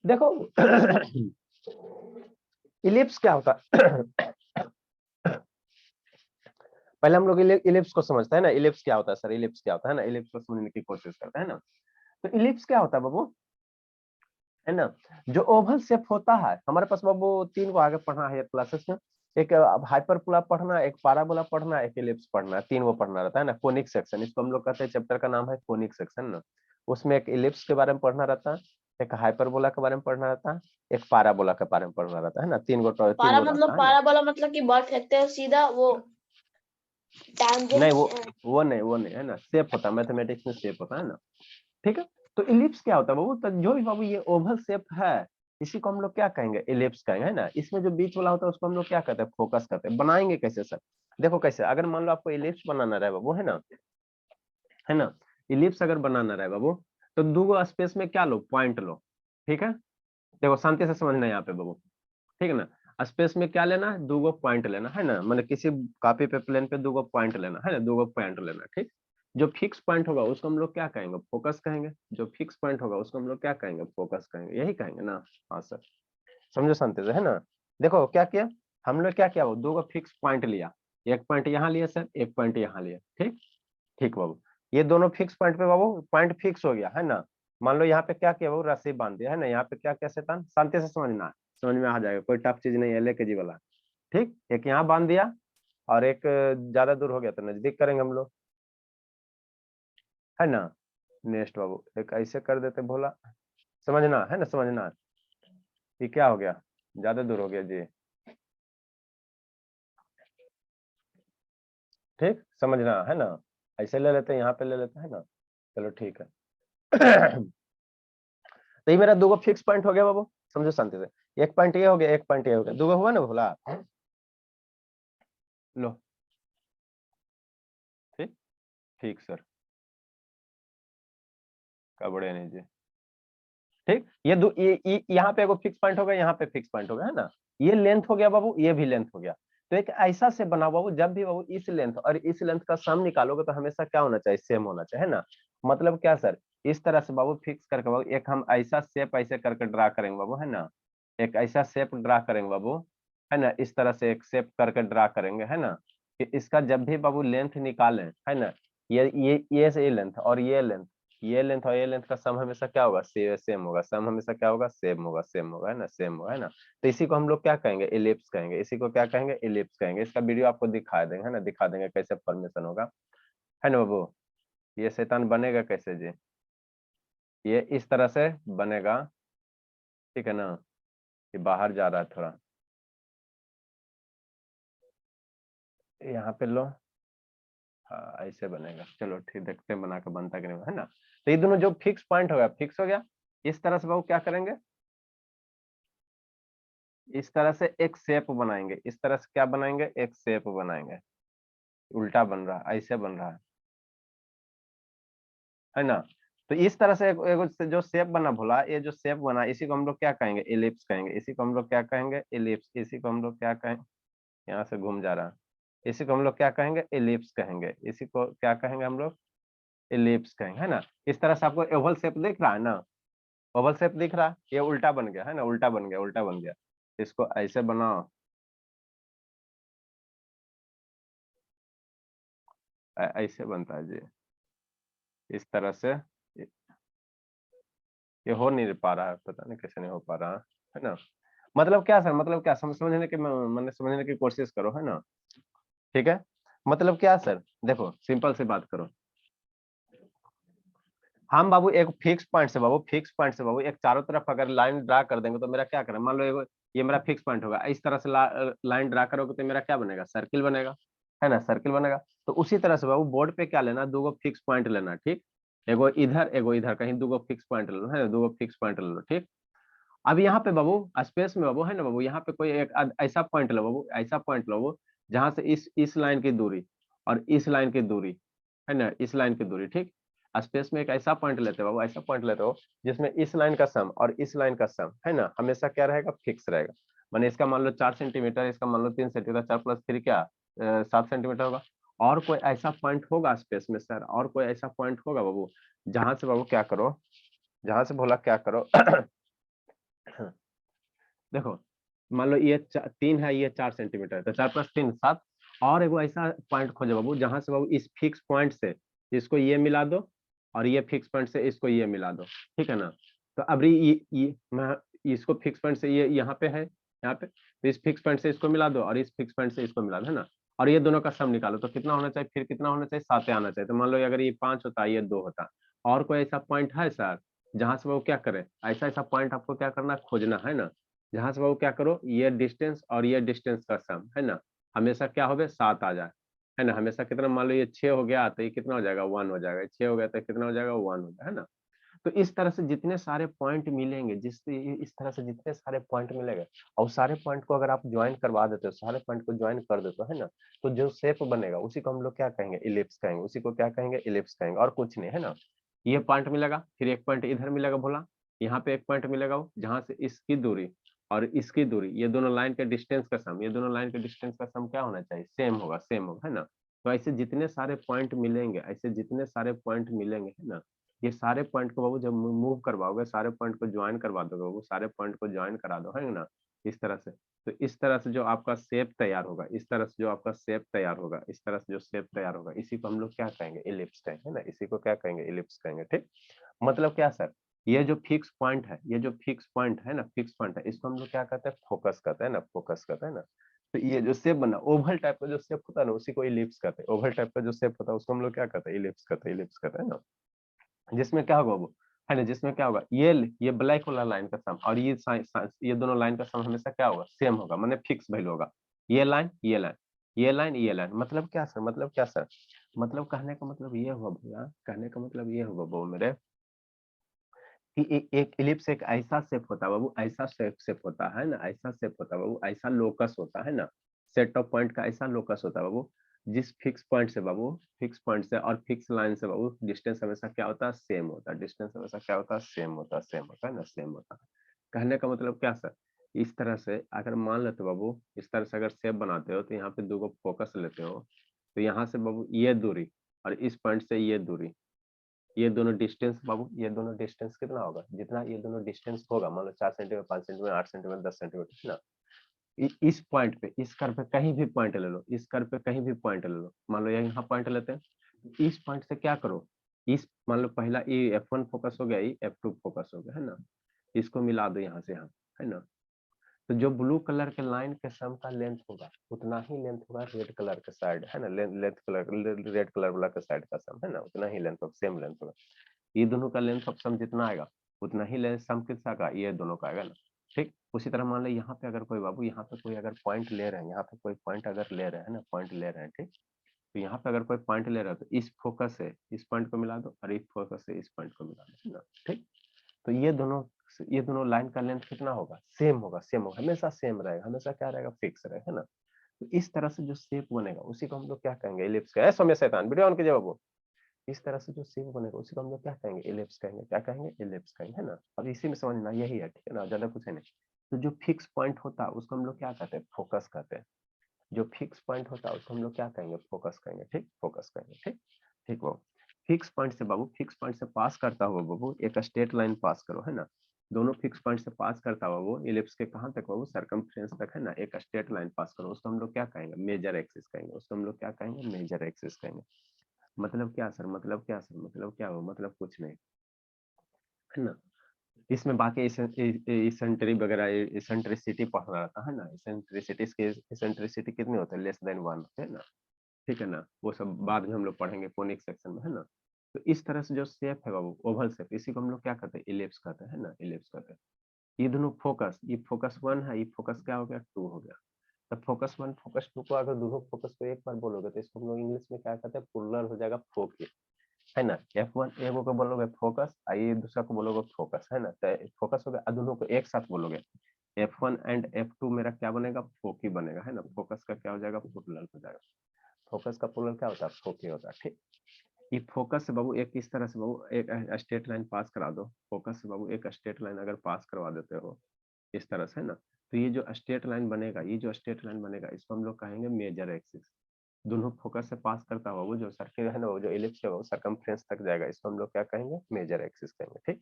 देखो इलिप्स क्या होता है? पहले हम लोग इलिप्स को समझते हैं ना, इलिप्स क्या होता है सर, इलिप्स क्या होता है ना, इलिप्स को समझने की कोशिश करते हैं ना। तो इलिप्स क्या होता है बाबू, है ना, जो ओवल शेप होता है हमारे पास बाबू, तीन को आगे पढ़ना है क्लासेस में। एक हाइपरबोला पढ़ना, एक पैराबोला पढ़ना, एक इलिप्स पढ़ना, तीन वो पढ़ना रहता है ना। कोनिक सेक्शन, इसको हम लोग कहते हैं, चैप्टर का नाम है कोनिक सेक्शन ना। उसमें एक इलिप्स के बारे में पढ़ना रहता है, एक हाइपरबोला के बारे में पढ़ना रहता है, एक पैराबोला के बारे में पढ़ना रहता है ना। तीन पारा गो मतलब रहता है ना। पारा बोला मतलब कि बढ़ सकते हैं सीधा वो नहीं टैंजेंट। वो नहीं है ना, शेप होता है मैथमेटिक्स में, शेप होता है ना। ठीक है। तो इलिप्स क्या होता है बाबू, तो जो भी बाबू ये ओवल शेप है, इसी को हम लोग क्या कहेंगे, इलिप्स कहेंगे, है ना। इसमें जो बीच वाला होता है उसको हम लोग क्या कहते हैं, फोकस कहते हैं। बनाएंगे कैसे सर, देखो कैसे, अगर मान लो आपको इलिप्स बनाना रहे बाबू, है ना, इलिप्स अगर बनाना रहे बाबू, तो दो स्पेस में क्या लो, पॉइंट लो। ठीक है, देखो शांति से समझना यहाँ पे बाबू, ठीक है ना। स्पेस में क्या लेना है, दो पॉइंट लेना है ना, मतलब किसी कॉपी पे प्लेन पे दो पॉइंट लेना है ना, दो पॉइंट लेना, ठीक। जो फिक्स पॉइंट होगा उसको हम लोग क्या कहेंगे, फोकस कहेंगे। जो फिक्स पॉइंट होगा उसको हम लोग क्या कहेंगे, फोकस कहेंगे, यही कहेंगे ना। हाँ सर, समझो शांति से, है ना। देखो क्या किया हम लोग, क्या किया वो, दो फिक्स पॉइंट लिया, एक पॉइंट यहाँ लिया सर, एक पॉइंट यहाँ लिया, ठीक। ठीक बाबू, ये दोनों फिक्स पॉइंट पे बाबू पॉइंट फिक्स हो गया, है ना। मान लो यहाँ पे क्या किया बाबू, रस्सी बांध दिया, है ना। यहाँ पे क्या क्या शैतान, शांति से समझना है, समझ में आ जाएगा, कोई टफ चीज नहीं है, लेके जी वाला। ठीक, एक यहाँ बांध दिया, और एक ज्यादा दूर हो गया तो नजदीक करेंगे हम लोग, है ना। नेक्स्ट बाबू एक ऐसे कर देते भोला, समझना है ना, समझना है। ये क्या हो गया, ज्यादा दूर हो गया जी, ठीक, समझना है ना। ऐसे ले लेते हैं, यहाँ पे ले लेते हैं ना, चलो ठीक है। तो ये मेरा दो फिक्स पॉइंट हो गया बाबू, समझो शांति से। एक पॉइंट ये हो गया, एक पॉइंट ये हो गया, दो हुआ ना भोला, लो, ठीक। ठीक सर, कबड़े नहीं जी, ठीक। ये दो ये यहाँ पे एगो फिक्स पॉइंट हो गया, यहाँ पे फिक्स पॉइंट हो गया, है ना। ये लेंथ हो गया बाबू, ये भी लेंथ हो गया। तो एक ऐसा से बना बाबू, जब भी बाबू इस लेंथ और इस लेंथ का सम निकालोगे तो हमेशा क्या होना चाहिए, सेम होना चाहिए, है ना। मतलब क्या सर, इस तरह से बाबू फिक्स करके बाबू, एक हम ऐसा शेप ऐसे करके ड्रा करेंगे बाबू, है ना। एक ऐसा शेप ड्रा करेंगे बाबू, है ना, इस तरह से एक शेप करके ड्रा करेंगे, है ना। कि इसका जब भी बाबू लेंथ निकालें, है ना, ये से ये लेंथ और ये लेंथ, ये लेंथ और ये लेंथ का सम हमेशा क्या होगा, सेम होगा। सम हमेशा क्या होगा, सेम होगा, सेम होगा, है ना, सेम होगा, है ना। तो इसी को हम लोग क्या कहेंगे, इलिप्स कहेंगे। इसी को क्या कहेंगे, इलिप्स कहेंगे। इसका वीडियो आपको दिखा देंगे, है ना, दिखा देंगे कैसे फॉर्मेशन होगा, है ना बाबू। ये शैतान बनेगा कैसे जी, ये इस तरह से बनेगा, ठीक है ना। ये बाहर जा रहा है थोड़ा, यहाँ पे लो, हाँ ऐसे बनेगा, चलो ठीक, देखते हैं बना के बनता कि नहीं, है ना। तो ये दोनों जो फिक्स पॉइंट हो गया, फिक्स हो गया। इस तरह से बाबू क्या करेंगे, इस तरह से एक शेप बनाएंगे, इस तरह से क्या बनाएंगे, एक शेप बनाएंगे। उल्टा बन रहा है, ऐसे बन रहा है ना। तो इस तरह से जो शेप बना भोला, ये जो शेप बना, इसी को हम लोग क्या कहेंगे, इलिप्स कहेंगे। इसी को हम लोग क्या कहेंगे, इलिप्स। इसी को हम लोग क्या कहेंगे, यहाँ से घूम जा रहा है, इसी को हम लोग क्या कहेंगे, इलिप्स कहेंगे। इसी को क्या कहेंगे हम लोग, इलिप्स कहेंगे, है ना। इस तरह से आपको ओवल शेप दिख रहा है ना, ओवल शेप दिख रहा है, ये उल्टा बन गया, है ना, उल्टा बन गया, उल्टा बन गया। इसको ऐसे बनाओ, ऐसे बनता है जी, इस तरह से। ये हो नहीं पा रहा है, पता नहीं कैसे नहीं हो पा रहा है ना। मतलब क्या सर, मतलब क्या, समझने की मैंने समझने की कोशिश करो, है ना। ठीक है, मतलब क्या सर, देखो सिंपल सी बात करो। हम बाबू एक फिक्स पॉइंट से बाबू, फिक्स पॉइंट से बाबू एक चारों तरफ अगर लाइन ड्रा कर देंगे तो मेरा क्या करें, मान लो ये मेरा फिक्स पॉइंट होगा, इस तरह से लाइन ड्रा करोगे तो मेरा क्या बनेगा, सर्किल बनेगा, है ना, सर्किल बनेगा। तो उसी तरह से बाबू बोर्ड पे क्या लेना, दो फिक्स पॉइंट लेना, ठीक। एगो इधर कहीं दो फिक्स पॉइंट ले लो, है ना, दो फिक्स पॉइंट ले लो, ठीक। अब यहाँ पे बाबू स्पेस में बाबू, है ना बाबू, यहाँ पे कोई एक ऐसा पॉइंट लो बाबू, ऐसा पॉइंट लो बाबू, जहां से इस लाइन की दूरी और इस लाइन की दूरी, है ना, इस लाइन की दूरी, ठीक। स्पेस में एक ऐसा पॉइंट लेते हो बाबू, ऐसा पॉइंट लेते हो जिसमें इस लाइन का सम और इस लाइन का सम, है ना, हमेशा क्या रहेगा, फिक्स रहेगा। माने इसका मान लो 4 सेंटीमीटर, इसका मान लो 3 सेंटीमीटर, 4 + 3 क्या, 7 सेंटीमीटर होगा। और कोई ऐसा पॉइंट होगा स्पेस में सर, और कोई ऐसा पॉइंट होगा बाबू, जहां से बाबू क्या करो, जहां से बोला क्या करो, देखो मान लो ये 3 है, ये 4 सेंटीमीटर है, तो 4 + 3 7। और एगो ऐसा पॉइंट खोजो बाबू जहां से बाबू इस फिक्स पॉइंट से इसको ये मिला दो, और ये फिक्स पॉइंट से इसको ये मिला दो, ठीक है ना। तो अभी ये मैं इसको फिक्स पॉइंट से ये यहाँ पे है, यहाँ पे, तो इस फिक्स पॉइंट से इसको मिला दो और इस फिक्स पॉइंट से इसको मिला दो, है ना। और ये दोनों का सम निकालो, तो कितना होना चाहिए, फिर कितना होना चाहिए, 7 आना चाहिए। तो मान लो अगर ये 5 होता, ये 2 होता। और कोई ऐसा पॉइंट है सर जहां से वो क्या करे, ऐसा ऐसा पॉइंट आपको क्या करना, खोजना है ना। जहां से वो क्या करो, ये डिस्टेंस और ये डिस्टेंस का सम, है ना, हमेशा क्या हो गया, 7 आ जाए, है ना। हमेशा कितना, मान लो ये 6 हो गया तो ये कितना हो जाएगा, 1 हो जाएगा। 6 हो गया तो कितना हो जाएगा, 1 हो जाएगा, है ना। तो इस तरह से जितने सारे पॉइंट मिलेंगे, इस तरह से जितने सारे पॉइंट मिलेंगे, और सारे पॉइंट को अगर आप ज्वाइन करवा देते हो, सारे पॉइंट को ज्वाइन कर देते हो, है ना, तो जो शेप बनेगा उसी को हम लोग क्या कहेंगे, इलिप्स कहेंगे। उसी को क्या कहेंगे, इलिप्स कहेंगे, और कुछ नहीं, है ना। ये पॉइंट मिलेगा, फिर एक पॉइंट इधर मिलेगा भोला, यहाँ पे एक पॉइंट मिलेगा जहां से इसकी दूरी और इसकी दूरी, ये दोनों लाइन के डिस्टेंस का सम, ये दोनों लाइन के डिस्टेंस का सम क्या होना चाहिए, सेम होगा, सेम होगा, है ना। तो ऐसे जितने सारे पॉइंट मिलेंगे, ऐसे जितने सारे पॉइंट मिलेंगे, है ना, ये सारे पॉइंट को बाबू जब मूव करवाओगे, सारे पॉइंट को ज्वाइन करवा दोगे बाबू, सारे पॉइंट को ज्वाइन करा दो, है ना, इस तरह से। तो इस तरह से जो आपका शेप तैयार होगा, इस तरह से जो आपका शेप तैयार होगा, इस तरह से जो शेप तैयार होगा, इसी को हम लोग क्या कहेंगे, इलिप्स कहेंगे, है ना। इसी को क्या कहेंगे, इलिप्स कहेंगे, ठीक। मतलब क्या सर, ये जो फिक्स पॉइंट है, ये जो फिक्स पॉइंट है ना, फिक्स पॉइंट है, इसको हम लोग क्या कहते हैं, फोकस कहते हैं ना, फोकस कहते हैं ना। तो ये जो शेप बना, ओवल टाइप का जो शेप होता है ना, उसी को इलिप्स कहते हैं। ओवल टाइप का जो शेप होता है उसको हम लोग क्या कहते हैं, इलिप्स कहते हैं, इलिप्स कहते हैं ना। जिसमें क्या होगा वो, है ना, जिसमें क्या होगा, ये ब्लैक वाला लाइन का सम और ये दोनों लाइन का सम हमेशा क्या होगा, सेम होगा, माने फिक्स वैल्यू होगा। ये लाइन, ये लाइन, ये लाइन, ये लाइन, मतलब क्या सर, मतलब क्या सर, मतलब कहने का मतलब ये हुआ भैया, कहने का मतलब ये हुआ वो मेरे, कि एक इलिप्स एक ऐसा शेप होता है बाबू, ऐसा शेप होता है ना, ऐसा शेप होता है बाबू, ऐसा लोकस होता है ना, सेट ऑफ पॉइंट का ऐसा लोकस होता है बाबू, जिस फिक्स पॉइंट से बाबू, फिक्स पॉइंट से और फिक्स लाइन से बाबू डिस्टेंस हमेशा क्या होता है, सेम होता है। डिस्टेंस हमेशा क्या होता है, सेम होता है, सेम होता है ना, सेम होता है। कहने का मतलब क्या सर, इस तरह से अगर मान लेते हो बाबू, इस तरह से अगर शेप बनाते हो, तो यहाँ पे दो फोकस लेते हो, तो यहाँ से बाबू ये दूरी और इस पॉइंट से ये दूरी, ये दोनों डिस्टेंस बाबू, ये दोनों डिस्टेंस कितना होगा, जितना ये दोनों डिस्टेंस होगा, मान लो 4 सेंटीमीटर, 5 सेंटीमीटर, 8 सेंटीमीटर, 10 सेंटीमीटर, है ना। इस पॉइंट पे, इस कर्व पे कहीं भी पॉइंट ले लो, इस कर्व पे कहीं भी पॉइंट ले लो, मान लो यहाँ पॉइंट लेते हैं, इस पॉइंट से क्या करो, इस मान लो पहला ये F1 फोकस हो गया, ये F2 फोकस हो गया, है ना। इसको मिला दो यहाँ से यहाँ, है ना। तो जो ब्लू कलर के लाइन के सम का लेंथ होगा, उतना ही लेंथ होगा रेड कलर के साइड, है ना, लेंथ कलर, रेड कलर वाला के साइड का सम, है ना, उतना ही लेंथ होगा, सेम लेंथ होगा। ये दोनों का लेंथ ऑफ सम जितना आएगा, उतना ही लेंथ सम किसका का, ये दोनों का आएगा ना, ठीक। उसी तरह मान लो यहाँ पे अगर कोई बाबू, यहाँ पे कोई अगर पॉइंट ले रहे हैं, यहाँ पे कोई पॉइंट अगर ले रहे हैं ना, पॉइंट ले रहे हैं, ठीक। तो यहाँ पे अगर कोई पॉइंट ले रहा है, तो इस फोकस से इस पॉइंट को मिला दो और इस फोकस से इस पॉइंट को मिला दो, है ना, ठीक। तो ये दोनों लाइन का लेंथ कितना होगा, सेम होगा, सेम होगा, हमेशा सेम रहेगा, हमेशा क्या रहेगा, फिक्स रहेगा, है ना। तो इस तरह से जो शेप बनेगा उसी को हम लोग क्या कहेंगे, इलिप्स का। ऐसा में शैतान वीडियो ऑन कीजिए बाबू। इस तरह से जो शेप बनेगा उसी को हम लोग क्या कहेंगे, इलिप्स कहेंगे, क्या कहेंगे, इलिप्स कहेंगे, है ना। अब इसी में समझना यही है, ठीक है ना, ज्यादा कुछ है नहीं। तो जो फिक्स पॉइंट होता है उसको हम लोग क्या कहते हैं, फोकस कहते हैं। जो फिक्स पॉइंट होता है उसको हम लोग क्या कहेंगे, फोकस कहेंगे, ठीक, फोकस कहेंगे, ठीक। ठीक वो फिक्स पॉइंट से बाबू, फिक्स पॉइंट से पास करता हुआ बाबू एक स्ट्रेट लाइन पास करो, है ना। दोनों फिक्स पॉइंट से पास करता हुआ वो इलिप्स के कहां तक बाबू, सरकमफ्रेंस तक, है ना, एक स्ट्रेट लाइन पास करो, उसको हम लोग क्या कहेंगे, मेजर एक्सिस कहेंगे, उसको हम लोग क्या कहेंगे, मेजर एक्सिस कहेंगे। मतलब क्या सर, मतलब क्या सर, मतलब क्या हो, मतलब कुछ नहीं, है ना। इसमें बाकी इसेंट्री वगैरह, इसेंट्रिसिटी पढ़ना रहता है ना, इसेंट्रिसिटी, इसके इसेंट्रिसिटी कितनी होते हैं, लेस देन 1, है ना, ठीक है ना। वो सब बाद में हम लोग पढ़ेंगे कोनिक सेक्शन में, है ना। तो इस तरह से जो शेप है बाबू, ओवल शेप, इसी को हम लोग क्या कहते हैं, इलिप्स कहते हैं, है ना, इलिप्स कहते हैं। ये दोनों फोकस, ये फोकस 1 है, ये फोकस क्या हो गया, 2 हो गया। तो फोकस 1 फोकस 2 को अगर दोनों फोकस को एक बार बोलोगे तो इसको हम लोग इंग्लिश में क्या कहते हैं, पुलर हो जाएगा, फोकस, है ना। F1 एगो को बोलोगे फोकस, ये दूसरा को बोलोगे फोकस, है ना। तो फोकस हो गया, दोनों को एक साथ बोलोगे, F1 एंड F2 मेरा क्या बनेगा, फोकी बनेगा, है ना। फोकस का क्या हो जाएगा, पुलर हो जाएगा। फोकस का पुलर क्या होता है, फोकी होता है, ठीक। ये फोकस से बाबू एक इस तरह से बाबू एक स्ट्रेट लाइन पास करा दो, फोकस से बाबू एक स्ट्रेट लाइन अगर पास करवा देते हो इस तरह से, है ना। तो ये जो स्ट्रेट लाइन बनेगा, ये जो स्ट्रेट लाइन बनेगा, इसको हम लोग कहेंगे मेजर एक्सिस। दोनों फोकस से पास करता हुआ वो जो सर्किल है ना, वो जो इलिप्स है वो सरकमफ्रेंस तक जाएगा, इसको हम लोग क्या कहेंगे, मेजर एक्सिस कहेंगे, ठीक।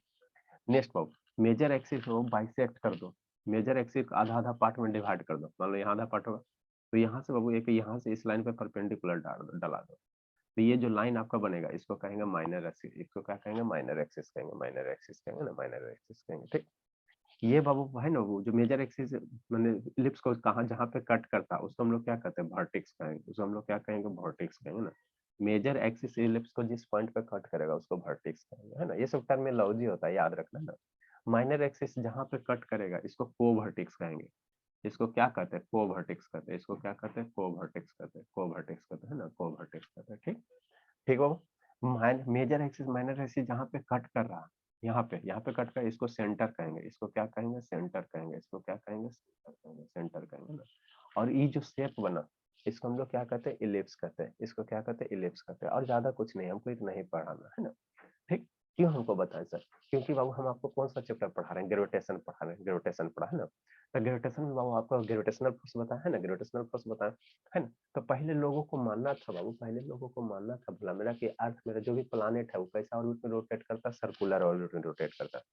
नेक्स्ट बाबू, मेजर एक्सिस को बाइसेक्ट कर दो, मेजर एक्सिस को आधा आधा पार्ट में डिवाइड कर दो। मान लो यहाँ आधा पार्ट होगा, तो यहाँ से बाबू एक यहाँ से इस लाइन पे परपेंडिकुलर डला दो, तो ये जो लाइन आपका बनेगा इसको कहेंगे माइनर एक्सिस। इसको क्या कहेंगे? माइनर एक्सिस कहेंगे, माइनर एक्सिस कहेंगे ना, माइनर एक्सिस कहेंगे। ठीक, ये बाबू है ना वो जो मेजर एक्सिस मैंने इलिप्स को कहा जहाँ पे कट करता है उसको हम लोग क्या कहते हैं? वर्टेक्स कहेंगे, उसको हम लोग क्या कहेंगे? वर्टेक्स कहेंगे ना। मेजर एक्सिस इलिप्स को जिस पॉइंट पे कट करेगा उसको वर्टेक्स कहेंगे, है ना। ये सब टर्मिनोलॉजी होता है, याद रखना ना। माइनर एक्सिस जहाँ पे कट करेगा इसको कोवर्टेक्स कहेंगे। इसको क्या कहते हैं? कोवर्टेक्स कहते हैं। इसको क्या कहते हैं? कोवर्टेक्स कहते हैं, कोवर्टेक्स कहते हैं ना, कोवर्टेक्स कहते हैं। ठीक, ठीक बाबू। मेजर एक्सिस माइनर एक्सिस जहाँ पे कट कर रहा है, यहाँ पे कट कर, इसको सेंटर कहेंगे। इसको क्या कहेंगे? सेंटर कहेंगे। इसको क्या कहेंगे? सेंटर कहेंगे, सेंटर कहेंगे ना। और ये जो शेप बना इसको हम लोग क्या कहते हैं? इलिप्स कहते हैं। इसको क्या कहते हैं? इलिप्स कहते हैं। और ज्यादा कुछ नहीं, हमको इतना ही पढ़ाना है ना। ठीक, क्यों हमको बताएं सर? क्योंकि बाबू हम आपको कौन सा चैप्टर पढ़ा रहे हैं? ग्रेविटेशन पढ़ा रहे हैं, ग्रेविटेशन पढ़ा है ना। तो ग्रेविटेशन में बाबू आपको ग्रेविटेशनल फोर्स बताया है ना, ग्रेविटेशनल फोर्स बताया है ना। तो पहले लोगों को मानना था बाबू, पहले लोगों को मानना था भला मेरा कि अर्थ मेरा जो भी प्लानेट है वो कैसा ऑर्बिट में रोटेट करता है? सर्कुलर ऑर्बिट में रोटेट करता है।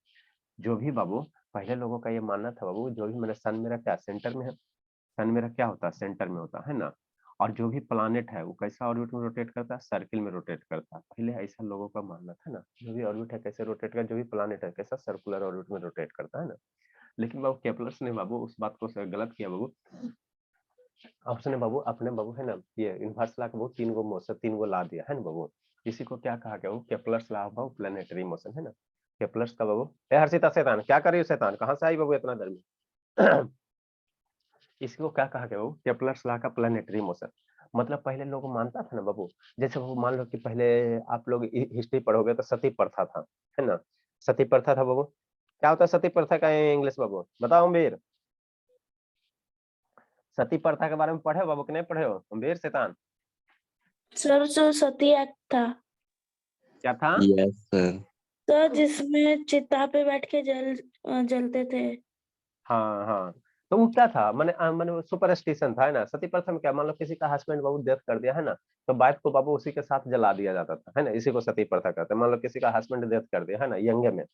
जो भी बाबू पहले लोगों का ये मानना था बाबू, जो भी मेरा सन मेरा क्या सेंटर में है, सन मेरा क्या होता है? सेंटर में होता है ना। और जो भी प्लानेट है वो कैसा ऑर्बिट में रोटेट करता है? सर्किल में रोटेट करता है। पहले ऐसा लोगों का मानना था ना, जो भी ऑर्बिट है कैसे रोटेट करता है, जो भी प्लानेट है कैसा सर्कुलर ऑर्बिट में रोटेट करता है ना। लेकिन बाबू केपलर ने बाबू उस बात को गलत किया बाबू। उसने बाबू अपने बाबू है ना ये इनवर्स ला के बाबू तीन गो मोशन, तीन गो ला दिया है ना बाबू। इसी को क्या कहा गया? वो Kepler's law of planetary motion है ना। केपलर्स का बाबू, ए हर्षिता शैतान क्या कर रही हो? शैतान कहाँ से आई बाबू इतना देर में? इसको क्या कहा गया? वो केपलर्स लॉ का प्लेनेटरी मोशन। मतलब पहले लोग मानता था ना बाबू, जैसे वो मान लो कि पहले आप लोग हिस्ट्री पढ़ोगे तो सती प्रथा था, है ना। सती प्रथा था बाबू। क्या होता है सती प्रथा का इंग्लिश बाबू? बताओ अम्बीर, सती प्रथा के बारे में पढ़े हो बाबू कि नहीं पढ़े हो? अम्बीर शैतान सर जो सती एक्ट था क्या था? Yes sir. तो जिसमें चिता पे बैठ के जलते थे। हाँ हाँ, तो वो क्या था? मैंने सुपरस्टिशन था, है ना। सती प्रथा में क्या, मान लो किसी का हस्बैंड बाबू डेथ कर दिया है ना, तो वाइफ को बाबू उसी के साथ जला दिया जाता था, है ना। इसी को सती प्रथा कहते हैं। मान लो किसी का हस्बैंड डेथ कर दिया है ना, यंगे में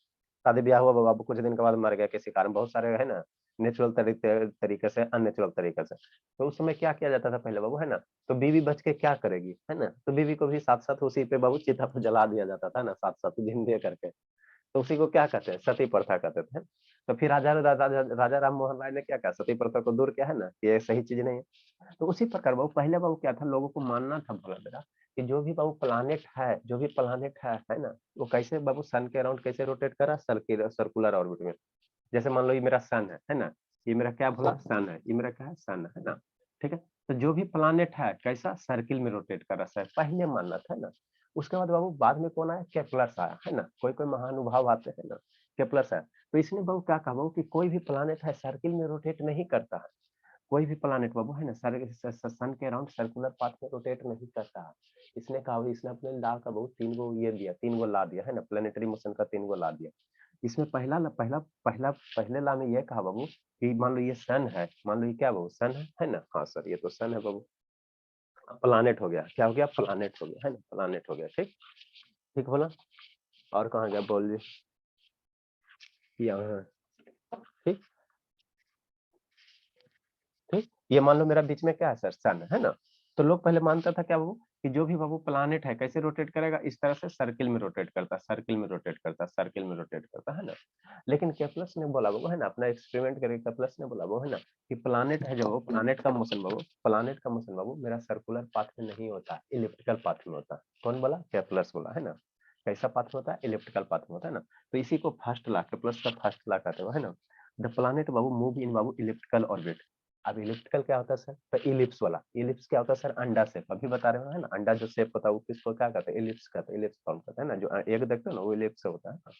शादी ब्याह हुआ बाबू, कुछ दिन के बाद मर गया किसी कारण, बहुत सारे है ना नेचुरल तरीके से, अननेचुरल तरीके से। तो उस समय क्या किया जाता था पहले बाबू, है ना। तो बीवी बच के क्या करेगी, है ना। तो बीवी को भी साथ साथ उसी पे बाबू चिता पर जला दिया जाता था ना, साथ साथ जिंदे करके। तो उसी को क्या कहते हैं? सती प्रथा कहते थे। तो फिर राजा राम मोहन राय ने क्या कहा? सती प्रथा को दूर किया, है ना, ये सही चीज नहीं है। तो उसी प्रकार बाबू पहले बाबू क्या था, लोगों को मानना था भला मेरा कि जो भी बाबू प्लानेट है, जो भी प्लानेट है ना, वो कैसे बाबू सन के अराउंड कैसे रोटेट कर रहा है? सर्कुलर ऑर्बिट में। जैसे मान लो ये मेरा सन है ना, ये मेरा क्या भला? सन है, ये मेरा क्या है? सन है ना। ठीक है, तो जो भी प्लानेट है कैसा? सर्किल में रोटेट कर रहा है, पहले मानना था ना। उसके बाद बाबू बाद में कौन आया? केपलर आया, है ना। कोई कोई महानुभाव आते हैं ना, केपलर आया। तो इसने बाबू क्या कहा बाबू कि कोई भी प्लानेट है सर्किल में रोटेट नहीं करता है। कोई भी प्लानेट बाबू है ना सन के अराउंड सर्कुलर पाथ में रोटेट नहीं करता है। इसने कहा, इसने अपने लॉ का बहुत तीन गो ये दिया, तीन गो ला दिया, है ना। प्लेनेटरी मोशन का तीन गो ला दिया। इसमें पहले लॉ में ये कहा बाबू कि मान लो ये सन है, मान लो ये क्या बाबू? सन है ना। हाँ सर, ये तो सन है बाबू। प्लानेट हो गया, क्या हो गया? प्लानेट हो गया, है ना, प्लानेट हो गया। ठीक, ठीक बोला। और कहाँ गया? बोल यहाँ। ठीक, ठीक, ये मान लो मेरा बीच में क्या है सर? सन है ना। तो लोग पहले मानता था क्या बाबू कि जो भी बाबू प्लानेट है कैसे रोटेट करेगा? इस तरह से सर्किल में रोटेट करता, सर्किल में रोटेट करता, सर्किल में रोटेट करता, है ना। लेकिन केपलस ने बोला बाबू, है ना, अपना एक्सपेरिमेंट करके केपलस ने बोला बाबू, है ना, कि प्लानेट है जो प्लानेट का मोशन बाबू, प्लानेट का मोशन बाबू मेरा सर्कुलर पाथ में नहीं होता, इलिप्टिकल पाथ में होता। कौन बोला? केपलस बोला, है ना। कैसा पाथ में होता है? इलिप्टिकल पाथ में होता है ना। तो इसी को फर्स्ट लॉ, केपलस का फर्स्ट लॉ कहते हैं, है ना। The planet Babu move in Babu elliptical orbit. अब इलिप्टिकल क्या होता है सर? तो इलिप्स वाला, इलिप्स क्या होता है सर? अंडा शेप, अभी बता रहे हो, है ना। अंडा जो शेप होता है वो किसको क्या कहते हैं? इलिप्स कहते हैं, इलिप्स फॉर्म करता है ना। जो एक देखते हो ना वो इलिप्स होता है।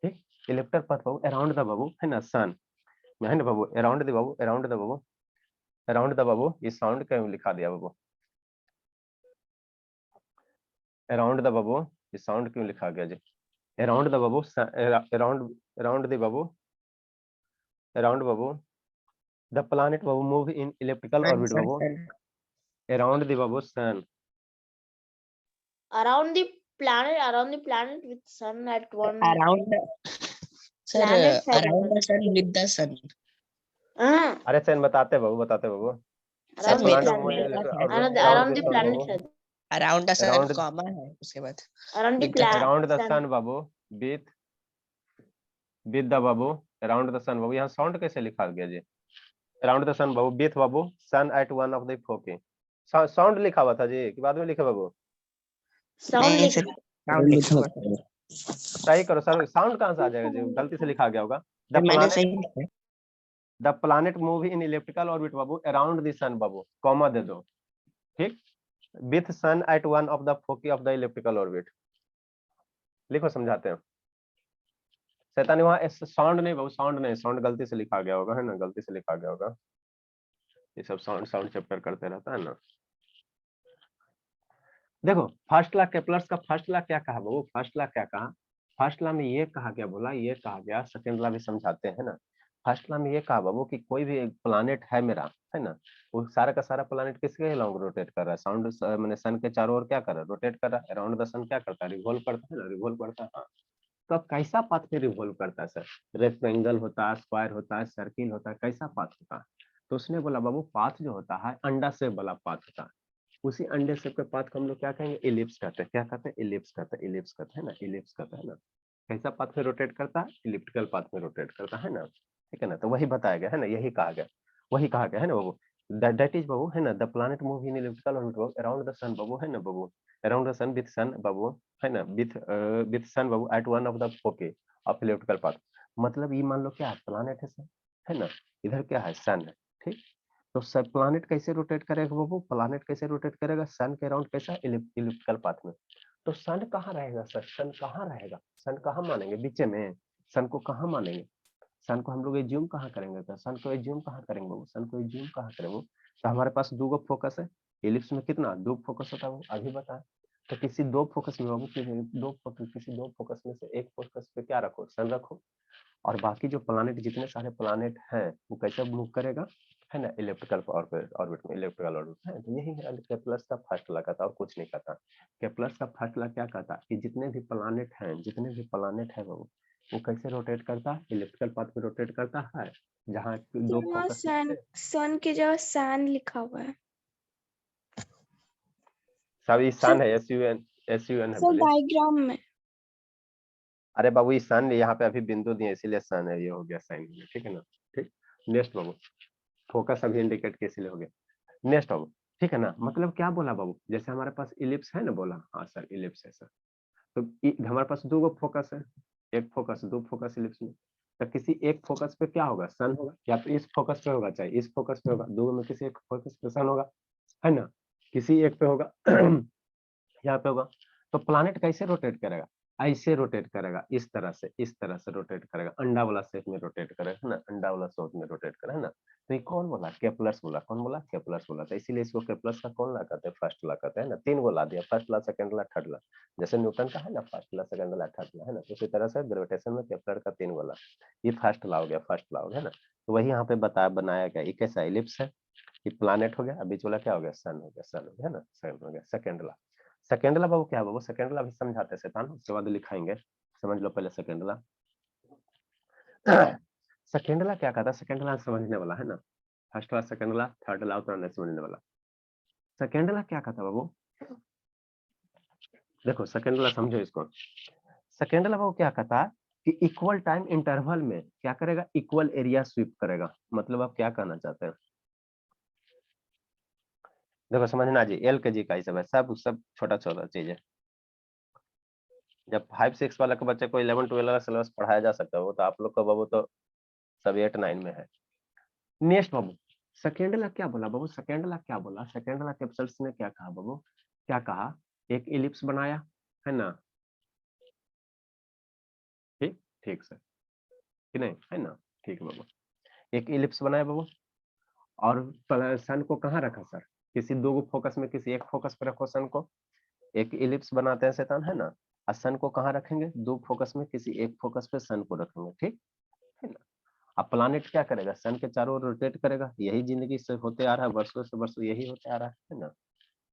ठीक, इलिप्टर पथ बाबू अराउंड द बाबू, है ना, सन, है ना बाबू, अराउंड द बाबू, अराउंड द बाबू, अराउंड द बाबू। ये साउंड क्यों लिखा दिया बाबू? अराउंड द बाबू, ये साउंड क्यों लिखा गया जी? अराउंड द बाबू, अराउंड, अराउंड द बाबू, अराउंड बाबू द प्लैनेट बाबू मूव इन इलिप्टिकल ऑर्बिट बाबू अराउंड द बाबू sun. Around the planet with sun at one. Around sir Planets है around the sun with the sun. हाँ अरे सैन बताते बाबू सर around the मेरे planet मेरे planet पास है around the planet है around the sun around comma है उसके बाद around the with the around the sun sun बाबू विथ विद द बाबू अराउंड द सन बाबू। यहाँ साउंड कैसे लिखा गया जी? अराउंड द सन बाबू विथ बाबू sun at one of the foci. Sound लिखा हुआ था जी कि बाद में लिखा बाबू? sound नहीं लिखा सर साउंड लिखा हुआ था। सही करो सर, साउंड कहाँ से आ जाएगा जी? गलती से लिखा गया होगा। द सर मैंने प्लानेट सही लिखा है। The planet move in elliptical orbit बाबू अराउंड द सन बाबू, कॉमा दे दो, ठीक। With sun at one of the foci of the elliptical orbit. लिखो समझाते हैं। शैतानी वहां साउंड नहीं बाबू, साउंड नहीं, साउंड गलती से लिखा गया होगा, है ना, गलती से लिखा गया होगा। ये सब साउंड साउंड चैप्टर करते रहता है ना। देखो फर्स्ट लॉ केपलर्स का फर्स्ट लॉ क्या कहा बाबू? फर्स्ट लॉ क्या कहा? फर्स्ट लॉ में ये कहा गया, बोला ये कहा गया, सेकंड लॉ भी समझाते हैं ना। फर्स्ट लॉ में ये कहा बाबू कि कोई भी प्लानेट है मेरा, है ना, वो सारा का सारा प्लानेट किसके अलाउंग रोटेट कर रहा है? साउंड मैंने सन के चारों ओर क्या कर रहा है? रोटेट कर रहा है। अराउंड द सन क्या करता है? रिवॉल्व करता है ना, रिवॉल्व करता है। हाँ, तो अब कैसा पाथ में रिवॉल्व करता है सर? रेक्टेंगल होता है, स्क्वायर होता है, सर्किल होता है, कैसा पाथ होता है? तो उसने बोला बाबू पाथ जो होता है अंडा शेप वाला पाथ होता है। उसी अंडे शेप के पाथ को हम लोग क्या कहेंगे? इलिप्स कहते हैं। क्या कहते हैं? इलिप्स कहते हैं, इलिप्स कहते हैं ना, इलिप्स कहते हैं ना। कैसा पाथ में रोटेट करता है? इलिप्टिकल पाथ में रोटेट करता है ना, ठीक है ना। तो वही बताया गया है ना, यही कहा गया, वही कहा गया है ना बाबू। दैट इज बाबू, है ना, the planet move in elliptical orbit around the sun बाबू, है ना बाबू, around the sun with sun बाबू, है ना, विथ सन बाबू at one of the foci of elliptical path. मतलब ये मान लो क्या है? प्लैनेट है सर, है ना, इधर क्या है? सन है, ठीक। तो सब प्लानेट कैसे रोटेट करेगा बाबू? प्लानेट कैसे रोटेट करेगा? सन के अराउंड कैसा? इलिप्टिकल पाथ में। तो सन कहाँ रहेगा सर? सन कहाँ रहेगा? सन कहाँ मानेंगे? बीच में? सन को कहाँ मानेंगे? सन को हम लोग एज्यूम कहाँ करेंगे? तो सन को एज्यूम कहाँ करेंगे बाबू? सन को एज्यूम कहाँ करेंगे? तो हमारे पास दो गो फोकस है। इलिप्स में कितना? दो फोकस होता है, वो अभी बता। तो किसी दो फोकस में बाबू, किसी दो फोकस में से एक फोकस पे क्या रखो? सन रखो। और बाकी जो प्लानेट, जितने सारे प्लानेट हैं, वो कैसे मूव करेगा? है ना, इलेक्ट्रिकल ऑर्बिट में, इलेक्ट्रिकल ऑर्बिट है। तो यही है केपलर्स का फर्स्ट लॉ कहता, और कुछ नहीं कहता। केपलर्स का फर्स्ट लॉ क्या कहता कि जितने भी प्लानेट हैं, जितने भी प्लानेट है वो कैसे रोटेट करता है? इलेक्ट्रिकल पाथ पे रोटेट करता है। जहाँ दो फोकस सन की जगह सैन लिखा हुआ है सब ईशान है, SUN है, बोलिए। डायग्राम में। अरे बाबू ईशान यहाँ पे अभी बिंदु दिए, इसीलिए सन है, ये हो गया साइन, ठीक है ना, ठीक। नेक्स्ट बाबू, फोकस अभी इंडिकेट के इसलिए हो गया। नेक्स्ट बाबू, ठीक है ना। मतलब क्या बोला बाबू? जैसे हमारे पास इलिप्स है ना, बोला हाँ सर इलिप्स है सर। तो हमारे पास दो गो फोकस है, एक फोकस, दो फोकस इलिप्स में। तो किसी एक फोकस पे क्या होगा? सन होगा। या तो इस फोकस पे होगा, चाहे इस फोकस पे होगा, दो में किसी एक फोकस पे सन होगा, है ना, किसी एक पे होगा यहाँ पे होगा। तो प्लानेट कैसे रोटेट करेगा? ऐसे रोटेट करेगा, इस तरह से रोटेट करेगा, अंडा वाला शेप में रोटेट करेगा, है ना, अंडा वाला शेप में रोटेट करेगा, है ना। तो ये कौन बोला? केपलर्स बोला। कौन बोला? केपलर्स बोला। तो इसीलिए इसको केपलर्स का कौन ला कहते हैं? फर्स्ट ला कहते हैं ना। तीन गो ला दिया, फर्स्ट ला, सेकंड ला, थर्ड ला। जैसे न्यूटन का है ना फर्स्ट ला, सेकंड ला, थर्ड ला, है ना, उसी तरह से ग्रेविटेशन में केपलर का तीन गो ला। ये फर्स्ट ला हो गया, फर्स्ट ला हो गया, है ना। तो वही यहाँ पे बताया, बनाया गया। ये कैसा? इलिप्स है, ये प्लानेट हो गया, अभी चला क्या हो गया? सन हो गया, सन हो गया, है ना, सन हो गया। सेकंड ला, सेकंड ला बाबू क्या है बाबू? सेकंड ला भी समझाते शैतान, उसके बाद लिखाएंगे, समझ लो पहले सेकंड ला। सेकंड ला क्या कहता है? सेकंड ला समझने वाला है ना। फर्स्ट ला, सेकंड ला, थर्ड ला उतना नहीं समझने वाला। सेकंड ला क्या कहता है बाबू? देखो सेकंड ला समझो इसको। सेकंड ला बाबू क्या कहता है कि इक्वल टाइम इंटरवल में क्या करेगा? इक्वल एरिया स्वीप करेगा। मतलब आप क्या कहना चाहते हैं? देखो समझना जी, एल के जी का ही सब है, सब छोटा छोटा चीज है। जब 5-6 वाला के बच्चे को 11-12 वाला सिलेबस पढ़ाया जा सकता है, वो तो आप लोग का बाबू तो सब 8-9 में है। नेक्स्ट बाबू, सेकेंड ला क्या बोला बाबू? सेकेंड ला क्या बोला? सेकेंड ला कैप्सल्स ने क्या कहा बाबू? क्या कहा? एक इलिप्स बनाया, है ना, ठीक, ठीक सर, कि नहीं, है ना, ठीक बाबू। एक इलिप्स बनाया बाबू, और सन को कहाँ रखा सर? किसी दो फोकस में, किसी एक फोकस पे रखो सन को। एक इलिप्स बनाते हैं शैतान, है ना, और सन को कहाँ रखेंगे? दो फोकस में, किसी एक फोकस पे सन को रखेंगे, ठीक है ना। अब प्लानेट क्या करेगा? सन के चारों ओर रोटेट करेगा। यही जिंदगी से होते आ रहा है, वर्षों से वर्षों यही होते आ रहा है ना।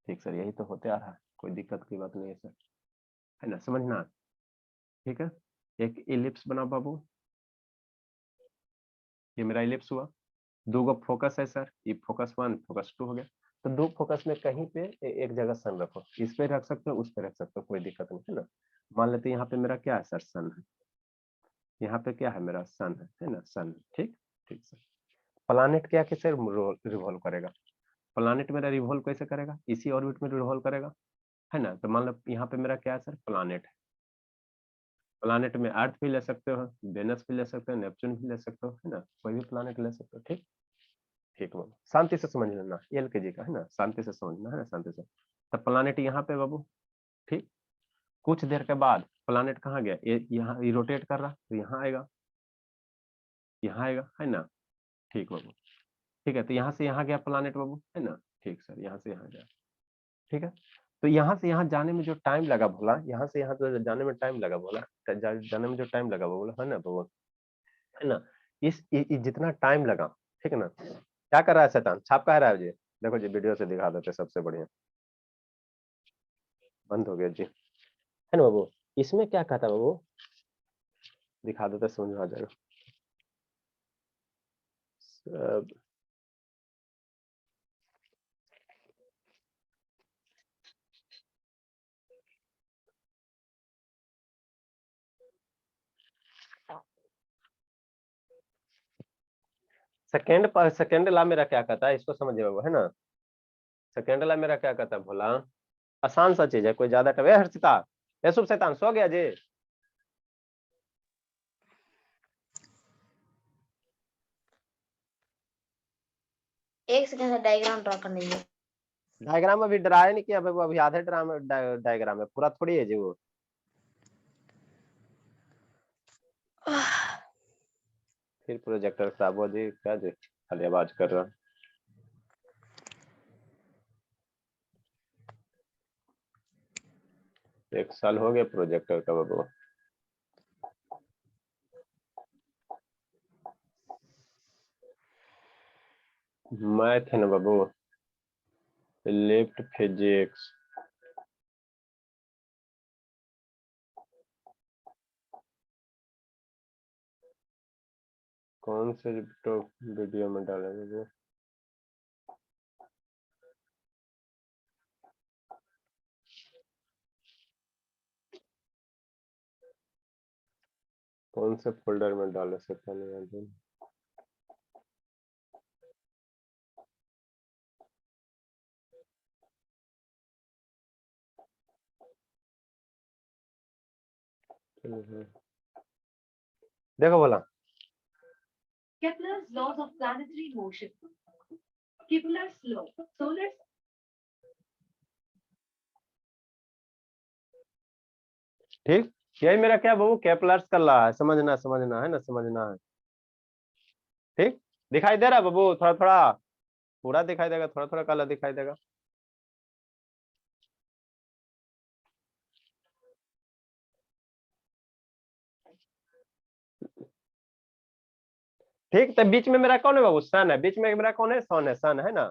ठीक सर, यही तो होते आ रहा है, कोई दिक्कत की बात नहीं है सर, है ना, समझना, ठीक है। एक इलिप्स बना बाबू, ये मेरा इलिप्स हुआ, दो गो फोकस है सर, ये फोकस 1 फोकस 2 हो गया। तो दो फोकस में कहीं पे एक जगह सन रखो, इस पे रख सकते हो उस पे रख सकते हो, कोई दिक्कत नहीं है ना। मान लेते हैं यहाँ पे मेरा क्या है सर, सन है, यहाँ पे क्या है मेरा सन है ना, सन। ठीक ठीक सर। प्लानेट क्या कैसे रिवॉल्व करेगा, प्लानेट मेरा रिवॉल्व कैसे करेगा, इसी ऑर्बिट में रिवॉल्व करेगा, है ना। तो मान लो यहाँ पे मेरा क्या है सर, प्लानेट है। प्लानेट में अर्थ भी ले सकते हो, वेनस भी ले सकते हो, नेपच्यून भी ले सकते हो, है ना, कोई भी प्लानेट ले सकते हो। ठीक ठीक बाबू, शांति से समझ लेना, LKG का है ना, शांति से समझना है ना, शांति से। तब प्लानेट यहाँ पे बाबू, ठीक। कुछ देर के बाद प्लानेट कहाँ गया, ये यहाँ रोटेट कर रहा, तो यहाँ आएगा, यहाँ आएगा, है ना। ठीक बाबू, ठीक है। तो यहाँ से यहाँ गया प्लानेट बाबू, है ना। ठीक सर, यहाँ से यहाँ गया, ठीक है। तो यहाँ से यहाँ जाने में जो टाइम लगा बोला, यहाँ से यहाँ तो जाने में टाइम लगा बोला, जाने में जो टाइम लगा बोला, है ना बाबू, है ना। इस जितना टाइम लगा, ठीक है ना। क्या कर रहा है शैतान, छाप कह रहा है जी, देखो जी वीडियो से दिखा देते सबसे बढ़िया। बंद हो गया जी, है ना बाबू। इसमें क्या कहता बाबू, दिखा देते समझ में आ जाएगा सब। सेकेंड ला मेरा क्या कहता है, इसको समझिए बाबू, है ना। सेकेंड ला मेरा क्या कहता है भोला, आसान सा चीज है, कोई ज्यादा टवे। हर्षिता, ये शुभ शैतान सो गया जी। एक सेकंड डायग्राम ड्रॉ करने है। डायग्राम अभी ड्रा नहीं किया बाबू, अभी आधे डायग्राम है, पूरा थोड़ी है जी वो। फिर प्रोजेक्टर खराब हो जी, क्या जी खाली आवाज कर रहा। एक साल हो गया प्रोजेक्टर का बाबू। मैथ है ना बाबू, लेफ्ट फिजिक्स, कौन से तो वीडियो में डाले बाबू, कौन से फोल्डर में डाले सकता नहीं। देखो बोला, Kepler's laws of planetary motion. Kepler's law. Solar. ठीक। यही मेरा क्या बाबू, केपलर्स कर रहा है, समझना समझना है ना, समझना है। ठीक, दिखाई दे रहा है बाबू, थोड़ा थोड़ा पूरा दिखाई देगा, थोड़ा थोड़ा काला दिखाई देगा। ठीक, तो बीच में मेरा कौन है बाबू, सन है, बीच में मेरा कौन है, सन है, सन है ना।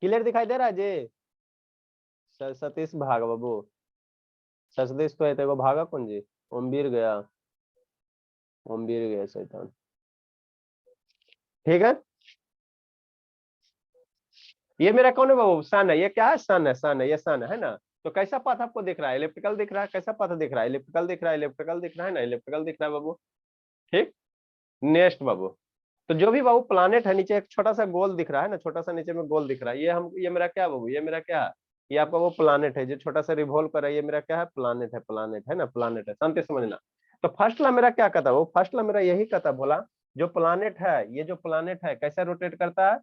क्लियर दिखाई दे रहा है जी। सतीश भाग बाबू, सतीश को है भागा कौन जी, ओमवीर गया, ओमवीर गया शैतान। ठीक है, ये मेरा कौन है बाबू, सन है, ये क्या है, सन है, सन है, ये सन है ना। तो कैसा पथ आपको दिख रहा है, इलेक्ट्रिकल दिख रहा है, कैसा पथ दिख रहा है, इलेक्ट्रिकल दिख रहा है, इलेक्ट्रिकल दिख रहा है ना, इलेक्ट्रिकल दिख रहा है बाबू। ठीक, नेक्स्ट बाबू, तो जो भी बाबू प्लानेट है, नीचे एक छोटा सा गोल दिख रहा है ना, छोटा सा नीचे में गोल दिख रहा है, ये मेरा क्या बाबू, ये मेरा क्या है, ये आपका वो प्लानेट है जो छोटा सा रिवॉल्व कर रहा है, ये मेरा क्या है, प्लानेट है, प्लानेट है ना, प्लानेट है, शांति समझना। तो फर्स्ट ला मेरा क्या कहता है, वो फर्स्ट ला मेरा यही कहता भोला, जो प्लानेट है, ये जो प्लानेट है कैसा रोटेट करता है,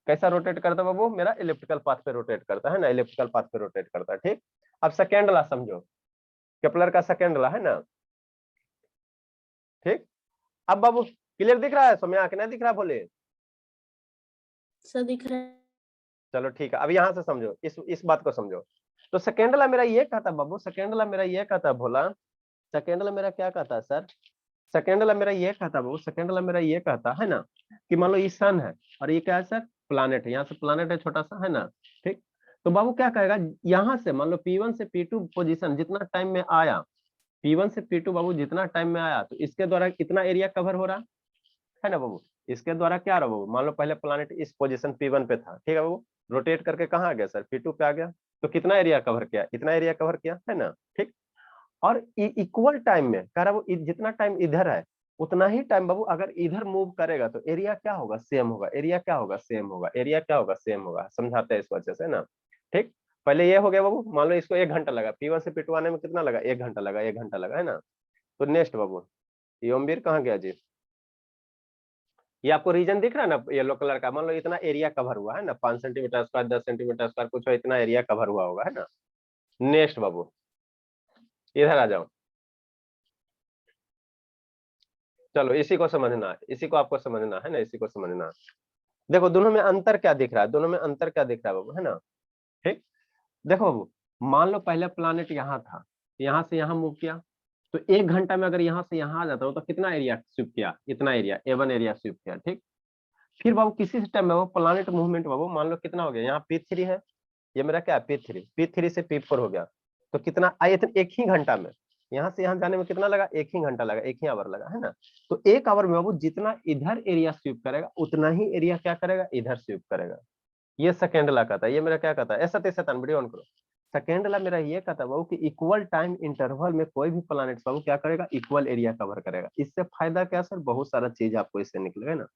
कैसा रोटेट करता है बाबू, मेरा इलेक्ट्रिकल पाथ पे रोटेट करता है ना, इलेक्ट्रिकल पाथ पे रोटेट करता है। ठीक, अब सेकेंड ला समझो, केपलर का सेकेंड ला है ना। ठीक, अब बाबू क्लियर दिख रहा है, सोम्या कि नहीं दिख रहा बोले, सर दिख रहा है। चलो ठीक है, अब यहाँ से समझो, इस बात को समझो। तो सेकेंड ला मेरा ये कहता बाबू, सेकेंड ला मेरा ये कहता भोला, सेकेंड ला मेरा क्या कहता है सर, सेकेंड ला मेरा ये कहता बाबू, सेकेंड ला मेरा ये कहता है ना, कि मान लो ये सन है और ये क्या है सर, प्लानेट है, यहाँ से प्लानेट है छोटा सा, है ना। ठीक, तो बाबू क्या कहेगा, यहाँ से मान लो P1 से P2 पोजीशन जितना टाइम में आया, P1 से P2 बाबू जितना टाइम में आया, तो इसके द्वारा कितना एरिया कवर हो रहा है ना बाबू। इसके द्वारा क्या रहा बाबू, मान लो पहले प्लानेट इस पोजीशन P1 पे था, ठीक है बाबू, रोटेट करके कहाँ आ गया सर, P2 पे आ गया, तो कितना एरिया कवर किया, इतना एरिया कवर किया, है ना, ठीक। और इक्वल टाइम में कह रहा वो जितना टाइम इधर है उतना ही टाइम बाबू अगर इधर मूव करेगा तो एरिया क्या होगा, सेम होगा, एरिया क्या होगा, सेम होगा, एरिया क्या होगा, सेम होगा। समझाते हैं इस वजह से ना, ठीक। पहले ये हो गया बाबू, मान लो इसको 1 घंटा लगा, P1 से P2 आने में कितना लगा, 1 घंटा लगा, 1 घंटा लगा, है ना। तो नेक्स्ट बाबू, योमवीर कहाँ गया जी, ये आपको रीजन दिख रहा है ना येलो कलर का, मान लो इतना एरिया कवर हुआ है ना, 5 सेंटीमीटर स्क्वायर, 10 सेंटीमीटर स्क्वायर, कुछ इतना एरिया कवर हुआ होगा, है ना। नेक्स्ट बाबू इधर आ जाओ, चलो इसी को समझना है, इसी को आपको समझना है ना, इसी को समझना है। देखो दोनों में अंतर क्या दिख रहा है, दोनों में अंतर क्या दिख रहा है बाबू, है ना, ठीक। देखो बाबू, मान लो पहले प्लानेट यहाँ था, यहाँ से यहाँ मूव किया, तो 1 घंटा में अगर यहाँ से यहाँ आ जाता हो तो कितना एरिया स्वीप किया, इतना एरिया A1 एरिया स्वीप किया, ठीक। फिर बाबू किसी टाइम में वो प्लानेट मूवमेंट बाबू मान लो कितना हो गया, यहाँ P3 है, ये मेरा क्या है P3 से P4 हो गया, तो कितना आए थे, 1 ही घंटा में यहाँ से यहाँ जाने में कितना लगा, 1 ही घंटा लगा, 1 ही आवर लगा, है ना। तो 1 आवर में बाबू जितना इधर एरिया स्वीप करेगा उतना ही एरिया क्या करेगा, इधर स्वीप करेगा। ये सेकेंड लॉ कहता है, ये मेरा क्या कहता है, ऐसा तैसा वीडियो ऑन करो। सेकेंड लॉ मेरा ये कहता है बाबू कि इक्वल टाइम इंटरवल में कोई भी प्लैनेट बाबू क्या करेगा, इक्वल एरिया कवर करेगा। इससे फायदा क्या सर, बहुत सारा चीज आपको इससे निकलेगा ना।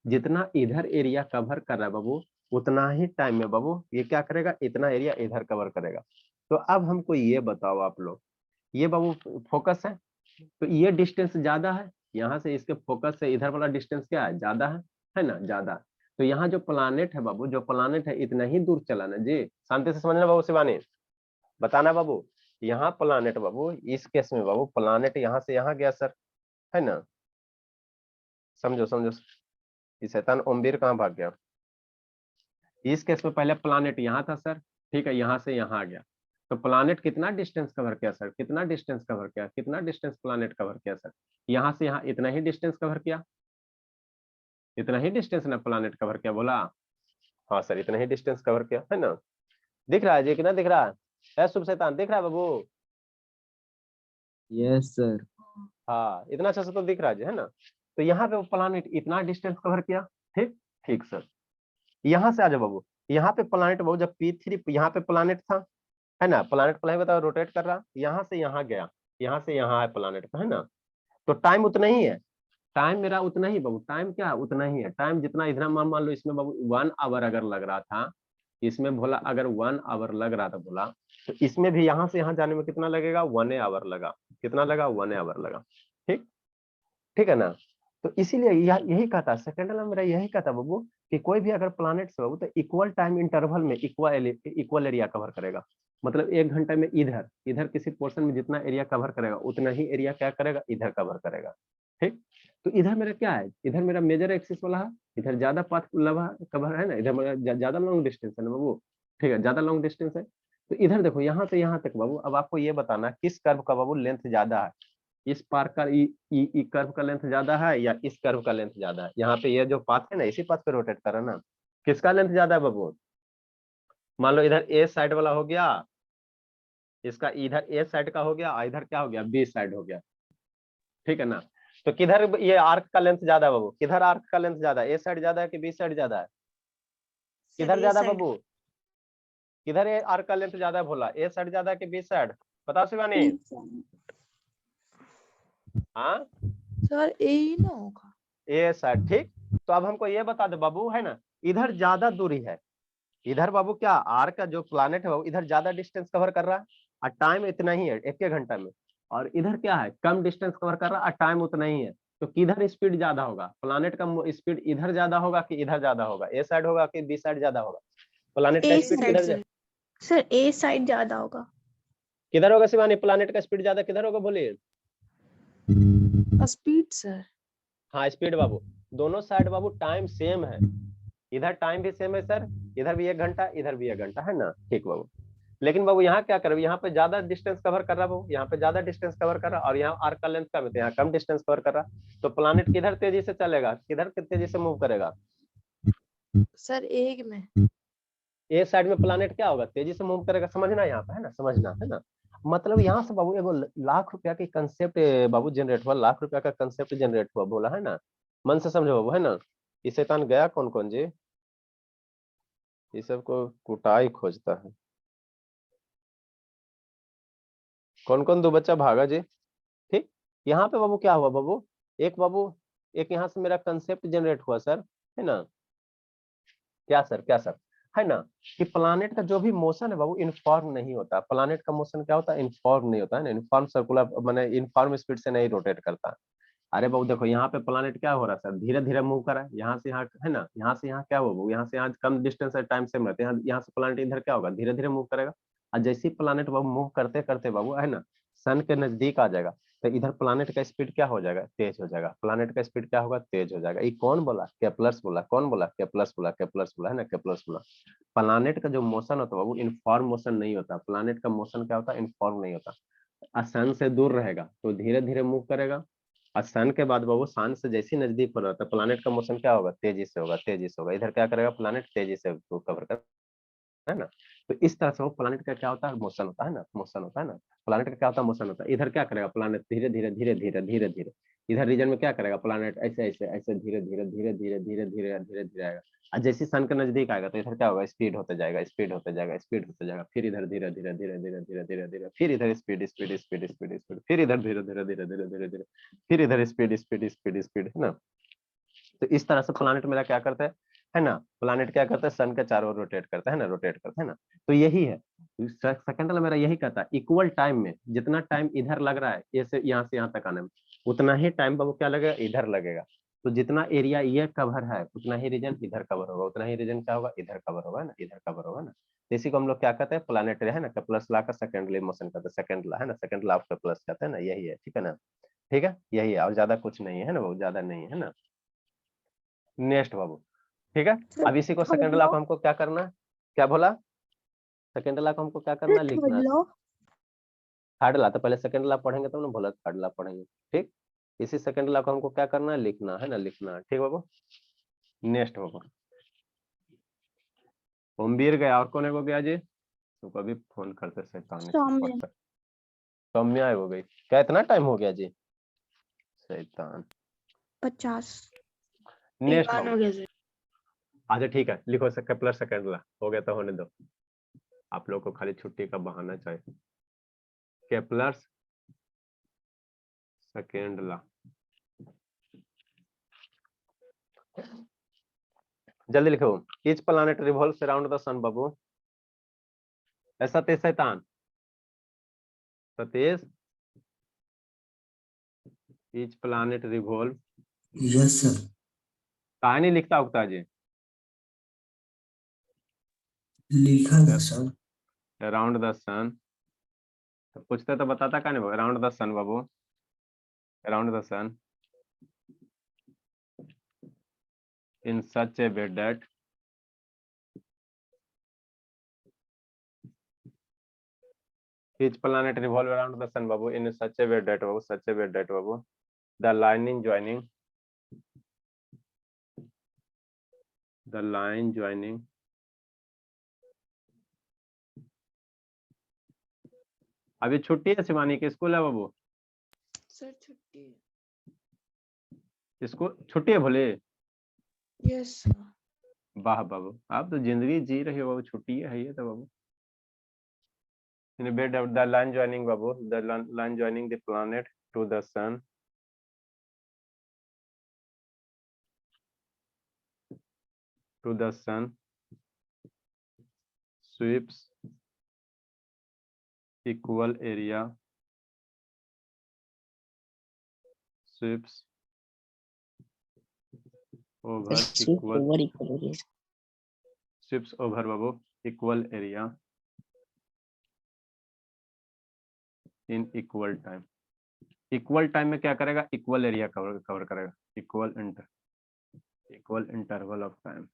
जितना इधर एरिया कवर कर रहा है बाबू उतना ही टाइम में बाबू ये क्या करेगा, इतना एरिया इधर कवर करेगा। तो अब हमको ये बताओ आप लोग, ये बाबू फोकस है, तो ये डिस्टेंस ज्यादा है, यहाँ से इसके फोकस से इधर वाला डिस्टेंस क्या है, ज्यादा है ना, ज्यादा। तो यहाँ जो प्लानेट है बाबू, जो प्लानेट है इतना ही दूर चला ना जी, शांति से समझना बाबू, शिवानी बताना बाबू। यहाँ प्लानेट बाबू, इस केस में बाबू प्लानेट यहाँ से यहाँ गया सर, है ना, समझो समझो। ये शैतान ओमवीर कहाँ भाग गया। इस केस में पहले प्लानेट यहाँ था सर, ठीक है, यहाँ से यहाँ आ गया, तो प्लानेट कितना डिस्टेंस कवर किया सर, कितना डिस्टेंस कवर किया, कितना डिस्टेंस प्लानेट कवर किया सर, यहाँ से यहाँ इतना ही डिस्टेंस कवर किया, इतना ही डिस्टेंस ना प्लानेट कवर किया, बोला हाँ सर इतना ही डिस्टेंस कवर किया, है ना। दिख रहा है जी, कितना दिख रहा है, शुभ शैतान दिख रहा है बाबू। Yes sir. हाँ इतना अच्छा से तो दिख रहा है, है ना। तो यहाँ पे प्लानेट इतना डिस्टेंस कवर किया, ठीक ठीक सर। यहाँ से आ जाओ बाबू, यहाँ पे प्लानेट बाबू जब P3 यहाँ पे प्लानेट था, है ना, प्लानेट प्लान बताओ रोटेट कर रहा, यहाँ से यहाँ गया, यहाँ से यहाँ है प्लानेट, है ना। तो टाइम उतना ही है, टाइम मेरा उतना ही बाबू, टाइम क्या है उतना ही है, टाइम जितना इधर मान लो इसमें बाबू 1 आवर अगर लग रहा था, इसमें भोला अगर 1 आवर लग रहा था बोला, तो इसमें भी यहाँ से यहाँ जाने में कितना लगेगा, 1 आवर लगा, कितना लगा, 1 आवर लगा, ठीक ठीक है ना। तो इसीलिए यही कहता है सेकंड लॉ मेरा, यही कहता बाबू कि कोई भी अगर प्लैनेट से बाबू तो इक्वल टाइम इंटरवल में इक्वल एरिया कवर करेगा। मतलब 1 घंटे में इधर इधर किसी पोर्शन में जितना एरिया कवर करेगा उतना ही एरिया क्या करेगा, इधर कवर करेगा, ठीक। तो इधर मेरा क्या है, इधर मेरा मेजर एक्सिस वाला है, इधर ज्यादा पाथ कवर है ना, इधर मेरा ज्यादा लॉन्ग डिस्टेंस है ना बाबू, ठीक है, ज्यादा लॉन्ग डिस्टेंस है। तो इधर देखो यहाँ से यहाँ तक बाबू, अब आपको ये बताना किस कर्व का बाबू लेंथ ज्यादा है, इस पार का कर्व का लेंथ ज्यादा है या इस कर्व का लेंथ ज्यादा है। यहाँ पे ये जो पाथ है ना, इसी पाथ पे रोटेट कर रहा है ना, किसका लेंथ ज्यादा है बाबू। मान लो इधर ए साइड वाला हो गया, इसका इधर ए साइड का हो गया, इधर क्या हो गया, बी साइड हो गया, ठीक है ना। तो किधर ये आर्क का लेंथ ज्यादा है बाबू, किधर आर्क का लेंथ ज्यादा है, ए साइड ज्यादा है कि बी साइड ज्यादा है, किधर ज्यादा बाबू, किधर ये आर्क का लेंथ ज्यादा है भोला, ए साइड ज्यादा है कि बी साइड, बताओ शिवानी। हाँ सर ए ही ना होगा, ए साइड, ठीक। तो अब हमको ये बता दो बाबू, है ना, इधर ज्यादा दूरी है, इधर बाबू क्या आर का जो प्लानेट है बाबू इधर ज्यादा डिस्टेंस कवर कर रहा है और टाइम इतना ही है 1 घंटा में, और इधर क्या है कम डिस्टेंस कवर कर रहा है और टाइम उतना ही है। तो किधर स्पीड ज्यादा होगा, प्लानेट का स्पीड इधर ज्यादा होगा कि इधर ज्यादा होगा, ए साइड होगा कि बी साइड ज्यादा होगा, प्लानेट का स्पीड किधर, सर ए साइड ज्यादा होगा, किधर होगा शिवानी, प्लानेट का स्पीड ज्यादा किधर होगा बोलिए। स्पीड सर, हाँ स्पीड बाबू, दोनों साइड बाबू टाइम सेम है, इधर टाइम भी सेम है सर, इधर भी 1 घंटा इधर भी 1 घंटा, है ना, ठीक बाबू। लेकिन बाबू यहाँ क्या कर, यहाँ पे ज्यादा डिस्टेंस कवर कर रहा है बाबू, यहाँ पे ज्यादा डिस्टेंस कवर कर रहा है और यहाँ आर्क का लेंथ कम है तो यहाँ कम डिस्टेंस कवर कर रहा है। तो प्लानेट किधर तेजी से चलेगा, किधर तेजी से मूव करेगा, सर एक में ए साइड में प्लानेट क्या होगा, तेजी से मूव करेगा, समझना यहाँ पे, है ना, समझना, है ना। मतलब यहाँ से बाबू एगो लाख रुपया की कंसेप्ट बाबू जनरेट हुआ, लाख रुपया का कंसेप्ट जनरेट हुआ, बोला है ना। मन से समझो बाबू, है ना। ये शैतान गया कौन कौन जी? ये सबको कुटाई खोजता है। कौन कौन दो बच्चा भागा जी? ठीक। यहाँ पे बाबू क्या हुआ बाबू, एक यहाँ से मेरा कंसेप्ट जनरेट हुआ सर, है ना। क्या सर, क्या सर, है ना, कि प्लानेट का जो भी मोशन है बाबू इनफॉर्म नहीं होता। प्लानेट का मोशन क्या होता है, इनफॉर्म नहीं होता है ना। इनफॉर्म सर्कुलर माने इनफॉर्म स्पीड से नहीं रोटेट करता। अरे बाबू देखो यहाँ पे प्लानेट क्या हो रहा है सर, धीरे धीरे मूव कर रहा है, यहाँ से यहाँ, है ना, यहाँ से यहाँ क्या होगा, यहाँ से यहाँ कम डिस्टेंस है, टाइम सेम रहते हैं, यहाँ से प्लानेट इधर क्या होगा, धीरे धीरे मूव करेगा। और जैसे ही प्लानेट बाबू मूव करते करते बाबू, है ना, सन के नजदीक आ जाएगा, तो इधर प्लानेट का स्पीड क्या हो जाएगा, तेज हो जाएगा। प्लानेट का स्पीड क्या होगा, तेज हो जाएगा। ये कौन बोला, केप्लर्स बोला। कौन बोला, केप्लर्स बोला, केप्लर्स बोला, है ना, केप्लर्स बोला। प्लानेट का जो मोशन होता है बाबू इनफॉर्म मोशन नहीं होता। प्लानेट का मोशन क्या होता है, इनफॉर्म नहीं होता। सन से दूर रहेगा तो धीरे धीरे मूव करेगा, और सन के बाद बाबू सन से जैसे ही नजदीक हो रहा था, प्लानेट का मोशन क्या होगा, तेजी से होगा, तेजी से होगा। इधर क्या करेगा, प्लानेट तेजी से कवर कर, है ना। तो इस तरह से वो प्लानेट का क्या होता है, मोशन होता है ना, मोशन होता है ना। प्लानेट का क्या होता है, मोशन होता है। इधर क्या करेगा प्लानेट, धीरे धीरे धीरे धीरे धीरे धीरे, इधर रीजन में क्या करेगा प्लानेट, ऐसे ऐसे ऐसे धीरे धीरे धीरे धीरे धीरे धीरे धीरे धीरे आएगा। और जैसे सन के नजदीक आएगा तो इधर क्या होगा, स्पीड होते जाएगा, स्पीड होते जाएगा, स्पीड होते जाएगा। फिर इधर धीरे धीरे धीरे धीरे धीरे धीरे धीरे, फिर इधर speed speed speed speed speed, फिर इधर धीरे धीरे धीरे धीरे धीरे धीरे, फिर इधर स्पीड स्पीड स्पीड स्पीड, है ना। तो इस तरह से प्लानेट मेरा क्या करता है ना, प्लानेट क्या करता है, सन के चारों ओर रोटेट करता है ना, रोटेट करता है ना। तो यही है सेकंड वाला मेरा, यही कहता है इक्वल टाइम में जितना टाइम इधर लग रहा है ये यहाँ से यहाँ तक आने में, उतना ही टाइम बाबू क्या लगेगा, इधर लगेगा। तो जितना एरिया ये कवर है उतना ही रीजन इधर कवर होगा, उतना ही रीजन क्या होगा, इधर कवर होगा ना, इधर कवर होगा ना। इसी को हम लोग क्या कहते हैं, प्लानेटरी, है ना, केप्लर्स लॉ का सेकेंडरी मोशन कहते हैं, सेकंड लॉ, है ना, सेकंड लॉ ऑफ केप्लर्स कहते हैं ना, यही है, ठीक है ना। ठीक है, यही है, और ज्यादा कुछ नहीं है ना, बहुत ज्यादा नहीं है ना। नेक्स्ट बाबू, ठीक है। अब इसी को सेकंड लॉ को हमको क्या करना है, क्या बोला, सेकंड लॉ को हमको क्या करना है, लिखना है। थर्ड लॉ तो पहले सेकंड लॉ पढ़ेंगे तब ना, बोला थर्ड लॉ पढ़ेंगे, ठीक। इसी सेकंड लॉ को हमको क्या करना है, लिखना है ना, लिखना है, ठीक बाबू। नेक्स्ट बाबू, ओमवीर गया, और कौन है वो गया जी, तो कभी फोन करते शैतान सौम्या हो गई। क्या इतना टाइम हो गया जी, शैतान। 50 नेक्स्ट हो बाबू, गया सर। अच्छा ठीक है, लिखो केप्लर सेकंड लॉ, हो गया तो होने दो, आप लोग को खाली छुट्टी का बहाना चाहिए। केप्लर्स सेकंड लॉ, जल्दी लिखो। Each planet revolves around the sun बाबू, ऐसा ते शैतान Satish, each planet revolve, yes sir. कहानी लिखता उगता जी, लिखा था सर। अराउंड द सन, तो पूछते तो बताता का नहीं, अराउंड द सन बाबू, around the sun in such a way that each planet revolve around the sun babu in such a way that babu, such a way that babu, the line joining अभी छुट्टी है शिवानी की, school है बाबू, sir छुट्टी है। School छुट्टी है भोले, yes sir. वाह बाबू, आप तो जिंदगी जी रहे हो बाबू, छुट्टी है ये तो बाबू। in a bed of the line joining babu, the line joining the planet to the sun sweeps equal area, sweeps over sweeps over babu equal area in equal time। Equal time में क्या करेगा, equal area cover करेगा, equal interval of time.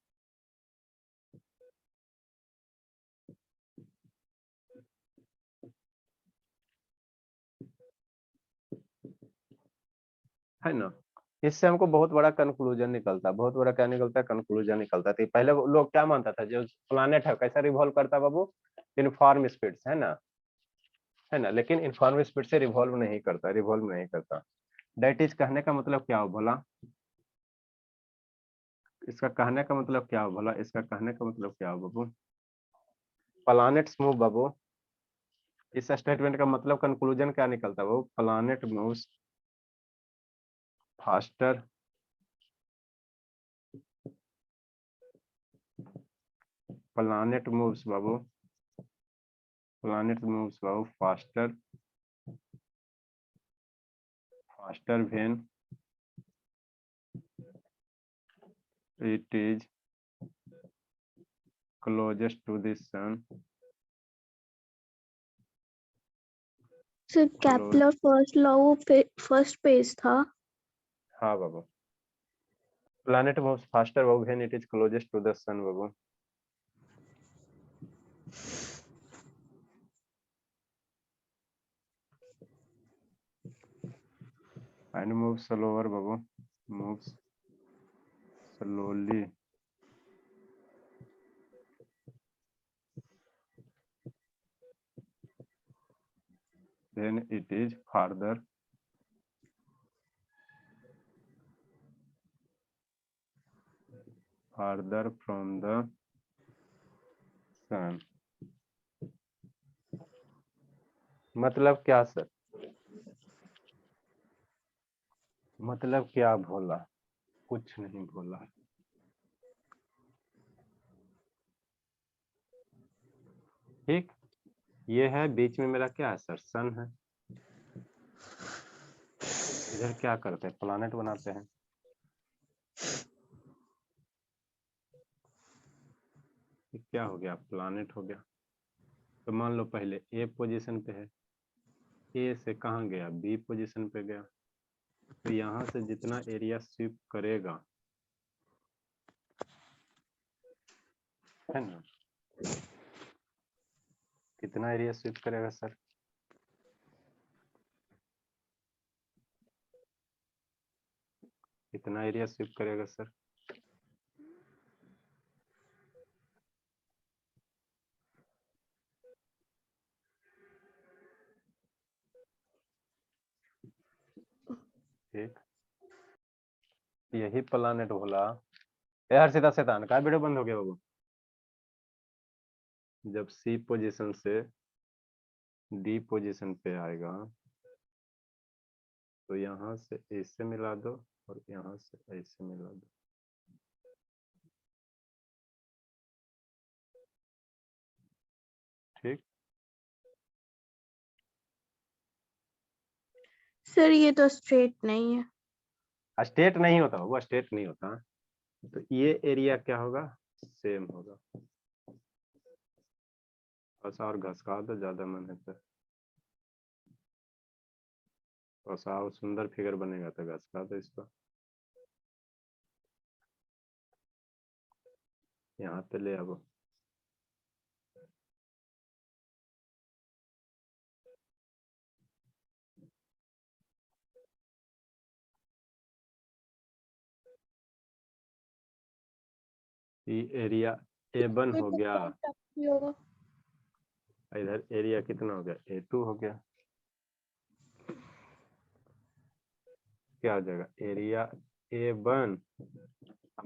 है ना, इससे हमको बहुत बड़ा कंक्लूजन निकलता है, बहुत बड़ा क्या निकलता है, कंक्लूजन निकलता है। पहले लोग क्या मानता था, जो प्लैनेट है कैसा रिवॉल्व करता है बाबू, यूनिफॉर्म स्पीड, है ना, लेकिन यूनिफॉर्म स्पीड से रिवॉल्व नहीं करता, दैट इज कहने का मतलब क्या हो बोला, इसका कहने का मतलब क्या हो भला, इसका कहने का मतलब क्या हो बाबू? प्लैनेट्स मूव बाबू, इस स्टेटमेंट का मतलब कंक्लूजन क्या निकलता है बाबू? Planet moves faster planet moves babu, planet moves babu faster when it is closest to the sun. सिर्फ Kepler first law first page था। हाँ बाबू, planet moves faster babu when it is closest to the sun babu. And moves slower babu, moves slowly then it is farther from the sun. मतलब क्या sir? मतलब क्या भोला? कुछ नहीं भोला। ठीक, ये है बीच में मेरा क्या है सर? सन है। इधर क्या करते हैं? प्लैनेट बनाते हैं। क्या हो गया? प्लैनेट हो गया। तो मान लो पहले ए पोजीशन पे है, ए से कहाँ गया? बी पोजीशन पे गया। तो यहाँ से जितना एरिया स्वीप करेगा, है ना, कितना एरिया स्वीप करेगा सर? कितना एरिया स्वीप करेगा सर? ठीक, यही प्लैनेट भोला। यार सीधा शैतान का वीडियो बंद हो गया बाबू। जब सी पोजीशन से डी पोजीशन पे आएगा तो यहाँ से ऐसे मिला दो और यहाँ से ऐसे मिला दो। ठीक, सर ये तो स्ट्रेट नहीं है। स्टेट नहीं होता वो, स्टेट नहीं होता। तो ये एरिया क्या होगा? सेम होगा। बस और घसका दो, ज्यादा मन है तो। बस और सुंदर फिगर बनेगा तो घसका दो इसको। यहाँ पे ले आओ। ये एरिया A1 हो गया, इधर एरिया कितना हो गया? A2 हो गया। क्या हो जाएगा? एरिया A1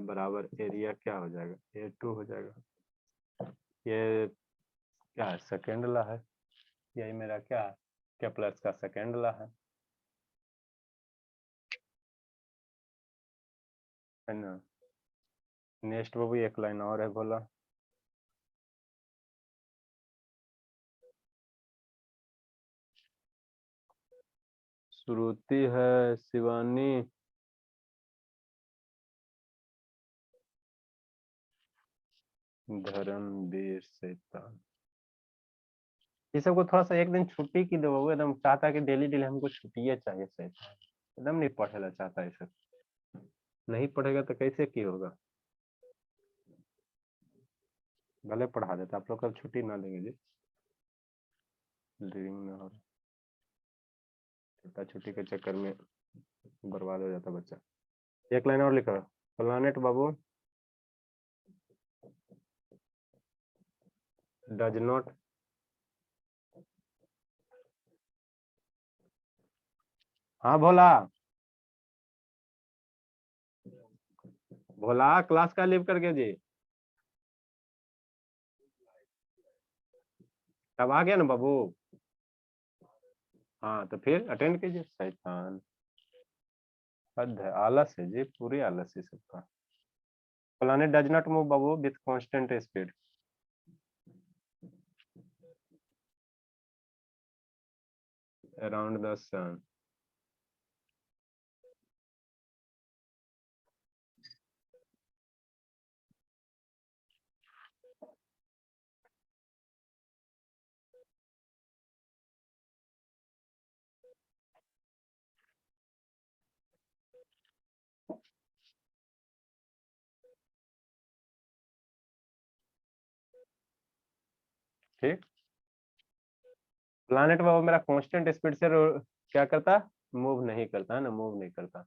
बराबर एरिया क्या हो जाएगा? A2 हो जाएगा। ये क्या है? सेकेंड ला है। यही मेरा क्या है? केप्लर्स का सेकेंड ला है ना। नेक्स्ट वो भी एक लाइन और है बोला। श्रुति है, शिवानी, धर्मवीर शैतान, ये सबको थोड़ा सा एक दिन छुट्टी की दो। वो एकदम चाहता है कि डेली डेली हमको छुट्टी चाहिए। शैतान एकदम नहीं पढ़ेला चाहता है। सब नहीं पढ़ेगा तो कैसे की होगा? भले पढ़ा देता, आप लोग कल छुट्टी ना देंगे जी। ड्रीम में हो छुट्टी के चक्कर में बर्बाद हो जाता बच्चा। एक लाइन और लिखा, प्लैनेट बाबू डज नॉट हाँ भोला भोला क्लास का लीव करके जी, अब आ गया ना बाबू। हाँ तो फिर अटेंड कीजिए। शैतान हद है, आलस है जी, पूरी आलस है सबका। प्लैनेट डज नॉट मूव बाबू with constant speed. Around the sun. ठीक, प्लैनेट बाबू मेरा कांस्टेंट स्पीड से क्या करता, मूव नहीं करता है ना, मूव नहीं करता।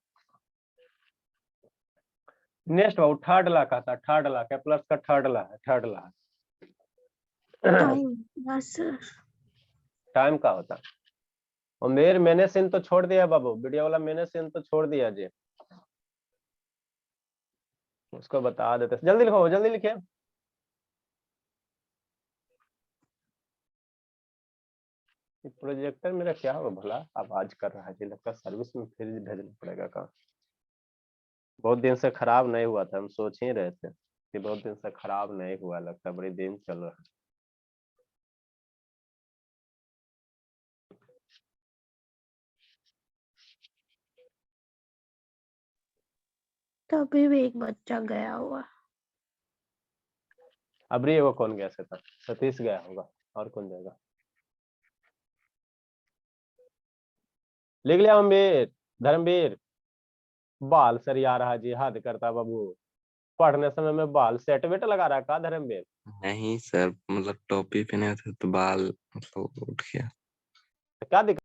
नेक्स्ट बाबू थर्ड लॉ का था, थर्ड लॉ क्या प्लस का थर्ड लॉ है, थर्ड लॉ टाइम बस सर। टाइम का होता। और मेरे मैंने सीन तो छोड़ दिया बाबू, वीडियो वाला मैंने सीन तो छोड़ दिया जी, उसको बता देते। जल्दी लिखो, जल्दी लिखिए। प्रोजेक्टर मेरा क्या हुआ भला, आवाज कर रहा है जी, लगता है सर्विस में फिर भेजना पड़ेगा का। बहुत दिन से खराब नहीं हुआ था, हम सोच ही रहे थे कि बहुत दिन से खराब नहीं हुआ, लगता है बड़ी दिन चल रहा है। तभी भी एक बच्चा गया हुआ। अबरी वो कौन गया था, सतीश गया होगा, और कौन जाएगा। लिख लिया अम्बीर, धर्मवीर। बाल सरिया रहा जी, हद करता बाबू, पढ़ने समय में बाल सेट वेट लगा रहा है का धर्मवीर। नहीं सर, मतलब टोपी पहने थे तो बाल मतलब उठ गया। क्या दिक्कत